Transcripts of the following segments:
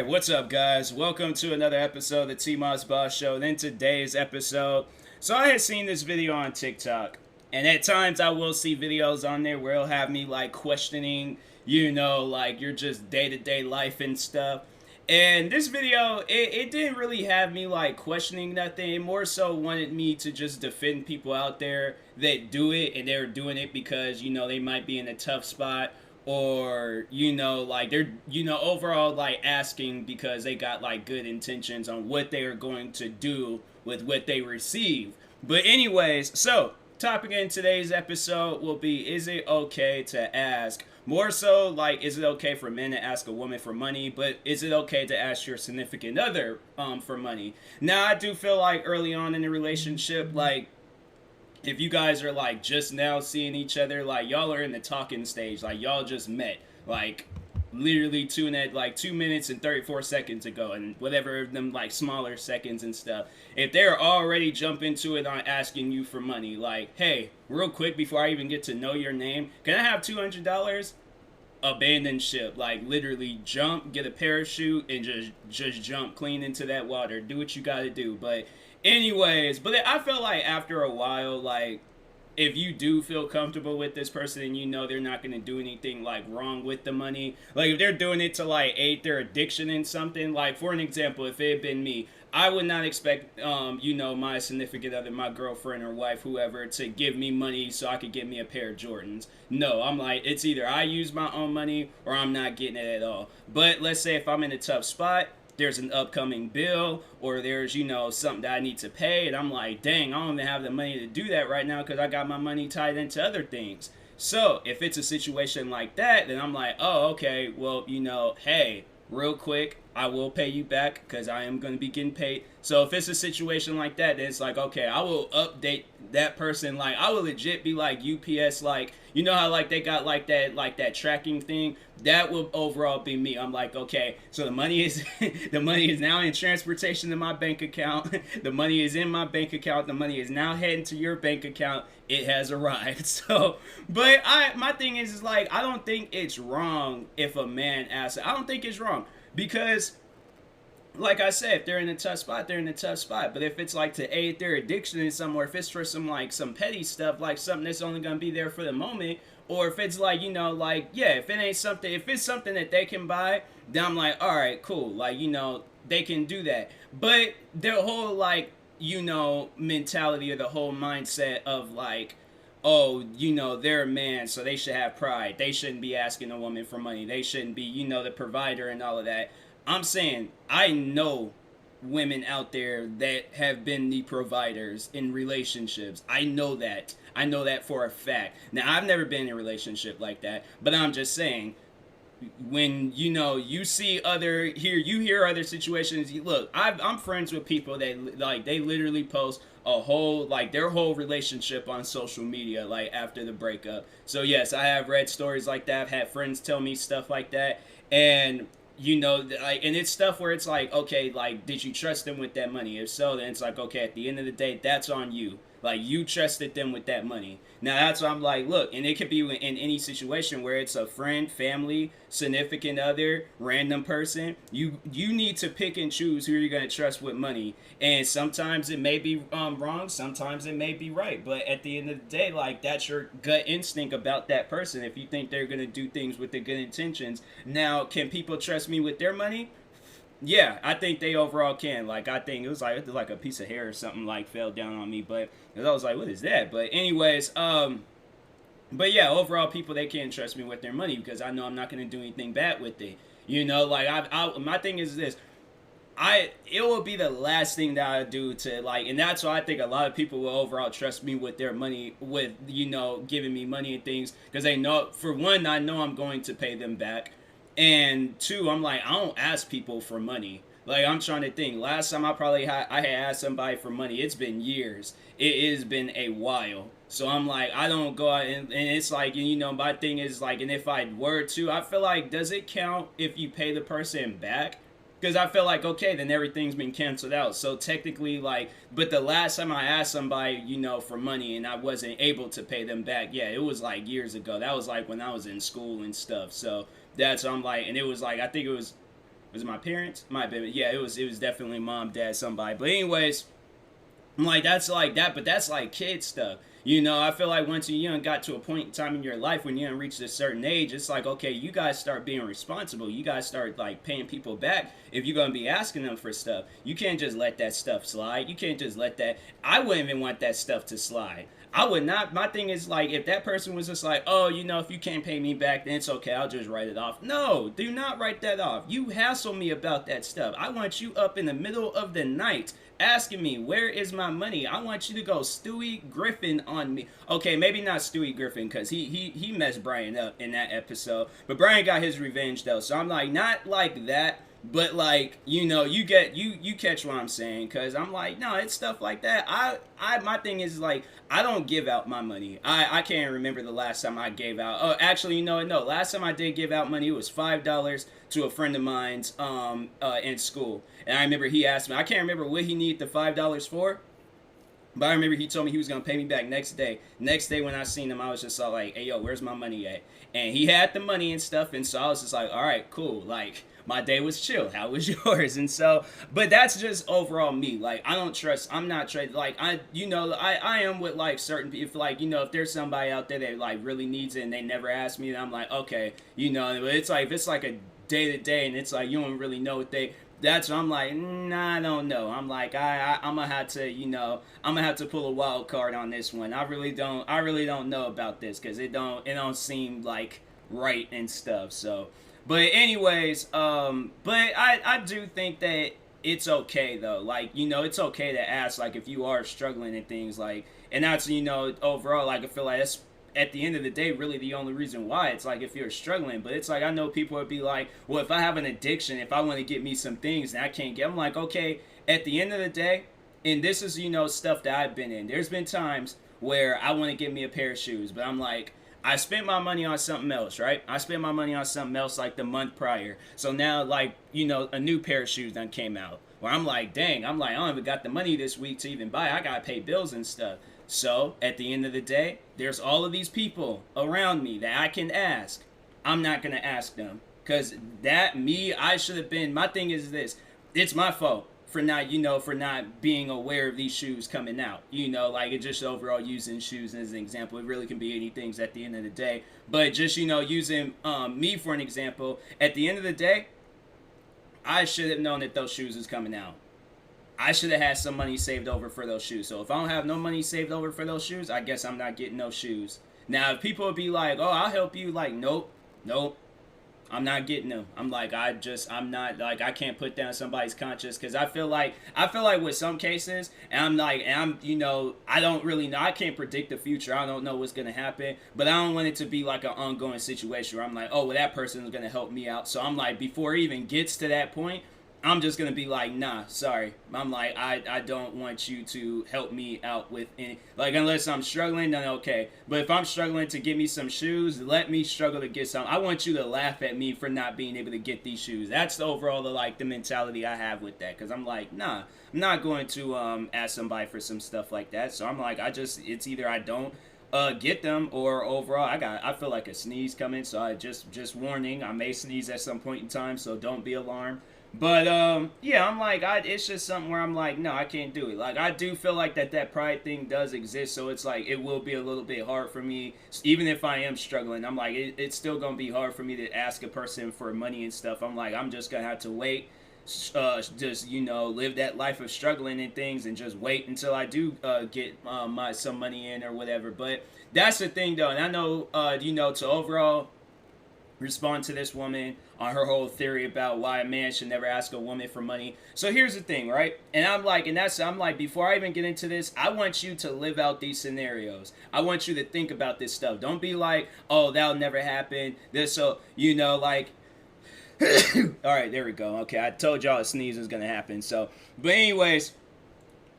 What's up, guys? Welcome to another episode of the TMossBoss Show. And in today's episode, so I had seen this video on TikTok, and at times I will see videos on there where it'll have me like questioning, like your just day-to-day life and stuff. And this video, it didn't really have me like questioning nothing. It more so wanted me to just defend people out there that do it, and they're doing it because, they might be in a tough spot, or like they're overall like asking because they got like good intentions on what they are going to do with what they receive. But anyways, so topic in today's episode will be, is it okay to ask, more so like, is it okay for men to ask a woman for money, but is it okay to ask your significant other for money? Now, I do feel like early on in the relationship, like, if you guys are like just now seeing each other, like y'all are in the talking stage, like y'all just met, like literally 2 minutes and 34 seconds ago, and whatever them like smaller seconds and stuff. If they're already jumping to it on asking you for money, like, hey, real quick before I even get to know your name, can I have $200? Abandon ship. Like literally jump, get a parachute, and just jump clean into that water. Do what you gotta do. But anyways, but I felt like after a while, like, if you do feel comfortable with this person and they're not going to do anything like wrong with the money, like if they're doing it to like aid their addiction in something, like for an example, if it had been me, I would not expect my significant other, my girlfriend or wife, whoever, to give me money so I could get me a pair of Jordans. No, I'm like, it's either I use my own money or I'm not getting it at all. But let's say if I'm in a tough spot, there's an upcoming bill, or there's, something that I need to pay, and I'm like, dang, I don't even have the money to do that right now because I got my money tied into other things. So if it's a situation like that, then I'm like, oh, okay, well, hey, real quick, I will pay you back because I am going to be getting paid. So if it's a situation like that, then it's like, okay, I will update that person. Like, I will legit be like UPS, like, how like they got like that tracking thing. That will overall be me. I'm like, okay, so the money is the money is now in transportation to my bank account. The money is in my bank account. The money is now heading to your bank account. It has arrived. So, but my thing is like, I don't think it's wrong if a man asks. I don't think it's wrong because, like I said, if they're in a tough spot, they're in a tough spot. But if it's like to aid their addiction in somewhere, if it's for some petty stuff, like something that's only gonna be there for the moment, or if it's like, if it ain't something, if it's something that they can buy, then I'm like, all right, cool, like, they can do that. But their whole like, mentality, or the whole mindset of like, oh, they're a man, so they should have pride. They shouldn't be asking a woman for money. They shouldn't be, the provider and all of that. I'm saying, I know women out there that have been the providers in relationships. I know that. I know that for a fact. Now, I've never been in a relationship like that, but I'm just saying, when you see you hear other situations. Look, I'm friends with people that like they literally post a whole like their whole relationship on social media like after the breakup. So yes, I have read stories like that. I've had friends tell me stuff like that, and like, and it's stuff where it's like, okay, like, did you trust them with that money? If so, then it's like, okay, at the end of the day, that's on you. Like, you trusted them with that money. Now, that's why I'm like, look, and it could be in any situation where it's a friend, family, significant other, random person. You need to pick and choose who you're going to trust with money. And sometimes it may be wrong, sometimes it may be right. But at the end of the day, like, that's your gut instinct about that person. If you think they're going to do things with the good intentions. Now, can people trust me with their money? Yeah, I think they overall can. Like, I think it was like a piece of hair or something like fell down on me, but I was like, what is that? But anyways, but yeah, overall people, they can't trust me with their money because I know I'm not going to do anything bad with it. Like my thing is this. It will be the last thing that I do to like, and that's why I think a lot of people will overall trust me with their money, with giving me money and things, because they know, for one, I know I'm going to pay them back. And two, I'm like, I don't ask people for money. Like, I'm trying to think. Last time I had asked somebody for money, it's been years. It has been a while. So I'm like, I don't go out and it's like, my thing is like, and if I were to, I feel like, does it count if you pay the person back? Because I feel like, okay, then everything's been canceled out. So technically, like, but the last time I asked somebody, for money and I wasn't able to pay them back, yeah, it was like years ago. That was like when I was in school and stuff. So that's what I'm like, and it was like, I think it was Was it my parents? Might have been. Yeah, it was definitely mom, dad, somebody. But anyways, I'm like, that's like that, but that's like kid stuff. I feel like once you done got to a point in time in your life when you done reached a certain age, it's like, okay, you guys start being responsible. You guys start like paying people back if you're gonna be asking them for stuff. You can't just let that stuff slide. You can't just let that. I wouldn't even want that stuff to slide. I would not. My thing is like, if that person was just like, oh, if you can't pay me back, then it's okay. I'll just write it off. No, do not write that off. You hassle me about that stuff. I want you up in the middle of the night asking me, where is my money? I want you to go Stewie Griffin on me. Okay, maybe not Stewie Griffin, because he messed Brian up in that episode. But Brian got his revenge, though. So I'm like, not like that. But like, you catch what I'm saying, because I'm like, no, it's stuff like that. My thing is like, I don't give out my money. I can't remember the last time I gave out. Oh, actually, no. Last time I did give out money, it was $5 to a friend of mine's in school. And I remember he asked me, I can't remember what he needed the $5 for. But I remember he told me he was going to pay me back next day. Next day when I seen him, I was just all like, hey, yo, where's my money at? And he had the money and stuff. And so I was just like, all right, cool. Like, my day was chill. How was yours? And so, but that's just overall me. Like, I'm not trading. Like, I am with like certain people. Like, if there's somebody out there that like really needs it and they never ask me, then I'm like, okay, but it's like, if it's like a day to day and it's like, you don't really know what that's what I'm like, I don't know. I'm like, I'm gonna have to, I'm gonna have to pull a wild card on this one. I really don't know about this, because it don't seem like right and stuff. So, but anyways, but I do think that it's okay though. Like, it's okay to ask, like, if you are struggling and things like, and that's, overall, like, I feel like that's at the end of the day really the only reason why. It's like, if you're struggling. But it's like, I know people would be like, well, if I have an addiction, if I want to get me some things and I can't get, I'm like, okay, at the end of the day, and this is, stuff that I've been in, there's been times where I want to get me a pair of shoes, but I'm like, I spent my money on something else, right? I spent my money on something else like the month prior. So now, like, a new pair of shoes done came out, where I'm like, dang, I don't even got the money this week to even buy. I gotta pay bills and stuff. So at the end of the day, there's all of these people around me that I can ask. I'm not gonna ask them, because I should have been. My thing is this: it's my fault for not, for not being aware of these shoes coming out. Like, it just overall using shoes as an example. It really can be anything at the end of the day. But just, using me for an example, at the end of the day, I should have known that those shoes was coming out. I should have had some money saved over for those shoes. So if I don't have no money saved over for those shoes, I guess I'm not getting those shoes. Now, if people would be like, oh, I'll help you, like, nope, I'm not getting them. I'm like, I'm not, like, I can't put down somebody's conscience, because I feel like with some cases, and I don't really know, I can't predict the future. I don't know what's going to happen, but I don't want it to be like an ongoing situation where I'm like, oh, well, that person is going to help me out. So I'm like, before it even gets to that point, I'm just going to be like, nah, sorry. I'm like, I don't want you to help me out with any, like, unless I'm struggling, then okay. But if I'm struggling to get me some shoes, let me struggle to get some. I want you to laugh at me for not being able to get these shoes. That's the overall, the mentality I have with that. Because I'm like, nah, I'm not going to ask somebody for some stuff like that. So I'm like, it's either I don't get them, or overall, I feel like a sneeze coming. So I just warning, I may sneeze at some point in time, so don't be alarmed. But yeah, I'm like, it's just something where I'm like, no, I can't do it. Like, I do feel like that pride thing does exist, so it's like, it will be a little bit hard for me, even if I am struggling. I'm like, it's still gonna be hard for me to ask a person for money and stuff. I'm like, I'm just gonna have to wait, just live that life of struggling and things, and just wait until I do get some money in or whatever. But that's the thing though, and I know to overall respond to this woman on her whole theory about why a man should never ask a woman for money. So here's the thing, right? And I'm like, before I even get into this, I want you to live out these scenarios. I want you to think about this stuff. Don't be like, oh, that'll never happen. All right, there we go. Okay, I told y'all a sneeze was gonna happen. So, but anyways,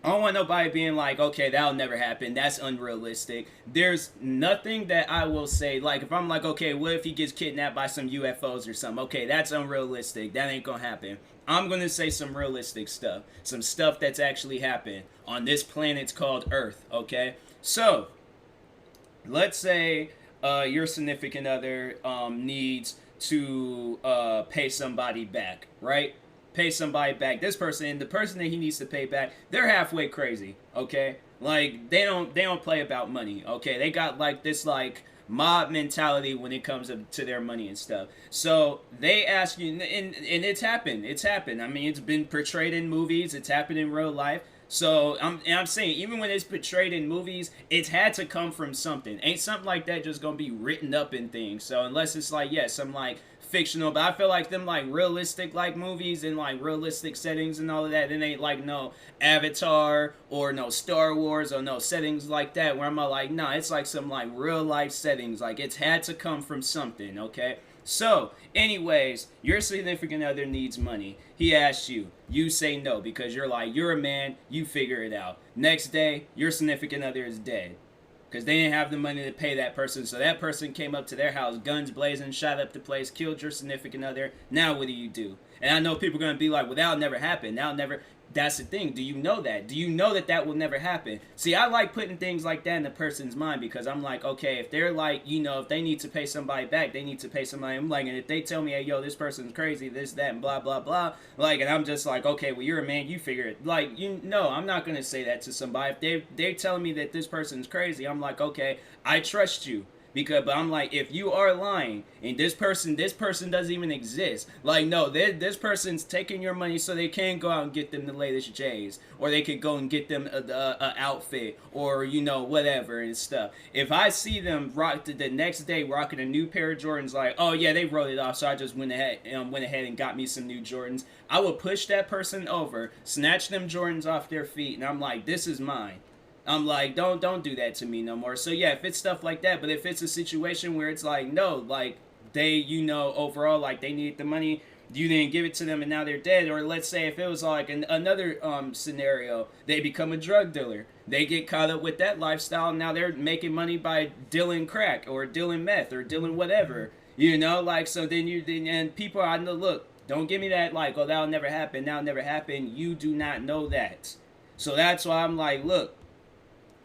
I don't want nobody being like, okay, that'll never happen. That's unrealistic. There's nothing that I will say. Like, if I'm like, okay, what if he gets kidnapped by some UFOs or something? Okay, that's unrealistic. That ain't gonna happen. I'm gonna say some realistic stuff. Some stuff that's actually happened on this planet called Earth, okay? So, let's say your significant other needs to pay somebody back, right? Pay somebody back. This person, the person that he needs to pay back, they're halfway crazy, okay? Like they don't play about money, okay? They got like this like mob mentality when it comes to their money and stuff. So they ask you, and it's happened. It's happened. I mean, it's been portrayed in movies. It's happened in real life. So I'm saying, even when it's portrayed in movies, it's had to come from something. Ain't something like that just gonna be written up in things. So unless it's like, yeah, some like fictional, but I feel like them like realistic like movies and like realistic settings and all of that, it ain't like no Avatar or no Star Wars or no settings like that where I'm like, nah, it's like some like real life settings. Like it's had to come from something, okay? So, anyways, your significant other needs money. He asks you. You say no because you're like, you're a man, you figure it out. Next day, your significant other is dead. Because they didn't have the money to pay that person. So that person came up to their house, guns blazing, shot up the place, killed your significant other. Now what do? And I know people are going to be like, well, that'll never happen. That'll never... That's the thing. Do you know that? Do you know that that will never happen? See, I like putting things like that in a person's mind because I'm like, okay, if they're like, you know, if they need to pay somebody back, they need to pay somebody. I'm like, and if they tell me, hey, yo, this person's crazy, this, that, and blah, blah, blah, like, and I'm just like, okay, well, you're a man, you figure it. Like, you know, I'm not going to say that to somebody. If they're telling me that this person's crazy, I'm like, okay, I trust you. Because, but I'm like, if you are lying and this person doesn't even exist, like, no, this person's taking your money so they can go out and get them the latest J's, or they could go and get them a outfit, or, you know, whatever and stuff. If I see them rock the next day rocking a new pair of Jordans, like, oh yeah, they wrote it off, so I just went ahead and got me some new Jordans, I would push that person over, snatch them Jordans off their feet, and I'm like, this is mine. I'm like, don't do that to me no more. So yeah, if it's stuff like that, but if it's a situation where it's like, no, like they, you know, overall, like they need the money, you didn't give it to them and now they're dead. Or let's say if it was like another scenario, they become a drug dealer. They get caught up with that lifestyle and now they're making money by dealing crack or dealing meth or dealing whatever. You know, like, so and people, I know, look, don't give me that like, oh, that'll never happen, You do not know that. So that's why I'm like, look,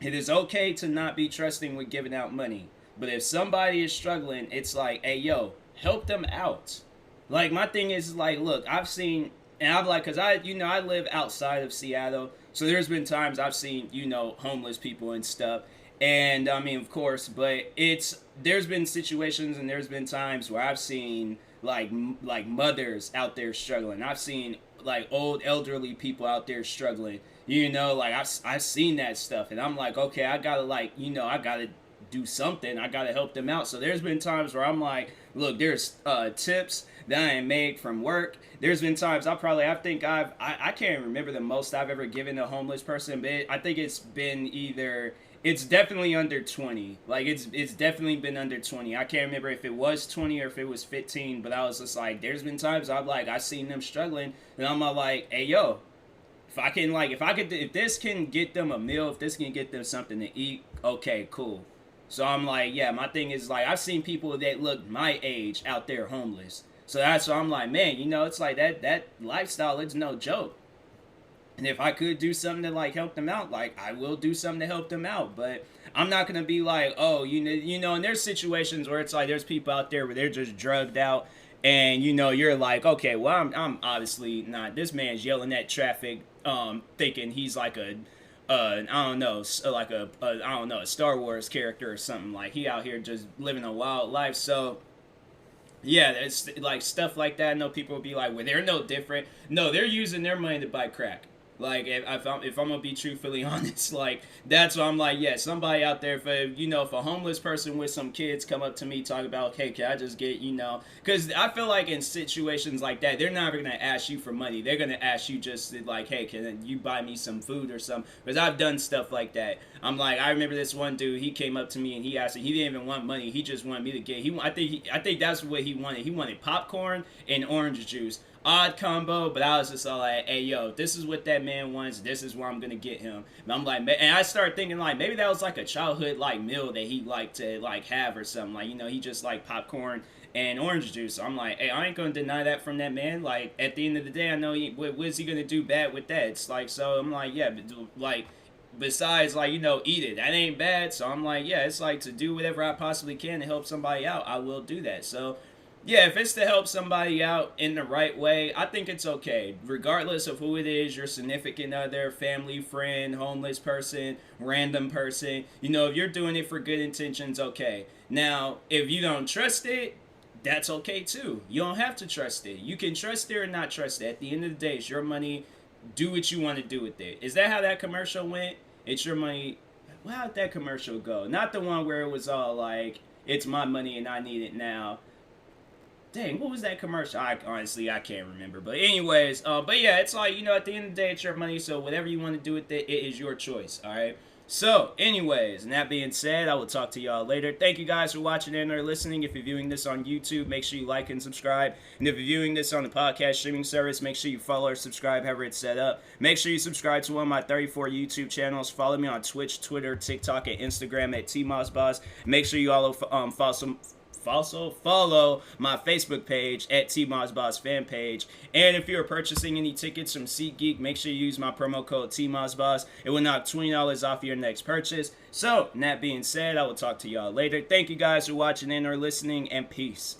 it is okay to not be trusting with giving out money. But if somebody is struggling, it's like, hey, yo, help them out. Like, my thing is, like, look, I've seen, and I'm like, because I live outside of Seattle. So there's been times I've seen, you know, homeless people and stuff. And, I mean, of course, but there's been situations and there's been times where I've seen, like mothers out there struggling. I've seen, like, old elderly people out there struggling. You know, like, I've seen that stuff, and I'm like, okay, I gotta, like, you know, I gotta do something. I gotta help them out. So there's been times where I'm like, look, there's tips that I ain't made from work. There's been times I can't remember the most I've ever given a homeless person, but I think it's been it's definitely under 20. Like, it's definitely been under 20. I can't remember if it was 20 or if it was 15, but I was just like, there's been times I've seen them struggling, and I'm like, hey, yo, if this can get them a meal, if this can get them something to eat, okay, cool. So I'm like, yeah, my thing is, like, I've seen people that look my age out there homeless. So that's why I'm like, man, you know, it's like that lifestyle, it's no joke. And if I could do something to, like, help them out, like, I will do something to help them out. But I'm not going to be like, oh, you know, and there's situations where it's like there's people out there where they're just drugged out. And, you know, you're like, okay, well, I'm obviously not. This man's yelling at traffic, thinking he's like a Star Wars character or something. Like, he out here just living a wild life. So, yeah, it's like stuff like that. I know people will be like, well, they're no different. No, they're using their money to buy crack. Like, if I'm going to be truthfully honest, like, that's why I'm like, yeah, somebody out there, if a homeless person with some kids come up to me, talk about, hey, can I just get, you know, because I feel like in situations like that, they're never going to ask you for money. They're going to ask you just, like, hey, can you buy me some food or something? Because I've done stuff like that. I'm like, I remember this one dude, he came up to me and he asked me, he didn't even want money. He just wanted me to get, I think that's what he wanted. He wanted popcorn and orange juice. Odd combo, but I was just all like, hey, yo, this is what that man wants. This is where I'm going to get him. And I'm like, and I started thinking, like, maybe that was like a childhood, like, meal that he liked to, like, have or something. Like, you know, he just liked popcorn and orange juice. So I'm like, hey, I ain't going to deny that from that man. Like, at the end of the day, I know what is he going to do bad with that? It's like, so I'm like, yeah, but, like, besides, like, you know, eat it. That ain't bad. So I'm like, yeah, it's like to do whatever I possibly can to help somebody out. I will do that. So, Yeah, if it's to help somebody out in the right way, I think it's okay. Regardless of who it is, your significant other, family, friend, homeless person, random person. If you're doing it for good intentions, okay. Now, if you don't trust it, that's okay too. You don't have to trust it. You can trust it or not trust it. At the end of the day, it's your money. Do what you want to do with it. Is that how that commercial went? It's your money. Well, how'd that commercial go? Not the one where it was all like, it's my money and I need it now. Dang, what was that commercial? I can't remember. But anyways, but yeah, it's like, at the end of the day, it's your money. So whatever you want to do with it, it is your choice. All right. So, anyways, and that being said, I will talk to y'all later. Thank you guys for watching and or listening. If you're viewing this on YouTube, make sure you like and subscribe. And if you're viewing this on the podcast streaming service, make sure you follow or subscribe however it's set up. Make sure you subscribe to one of my 34 YouTube channels. Follow me on Twitch, Twitter, TikTok, and Instagram at TMossBoss. Make sure you all follow my Facebook page at TMossBoss fan page. And if you're purchasing any tickets from SeatGeek, make sure you use my promo code TMossBoss. It will knock $20 off your next purchase. So, that being said, I will talk to y'all later. Thank you guys for watching and or listening, and peace.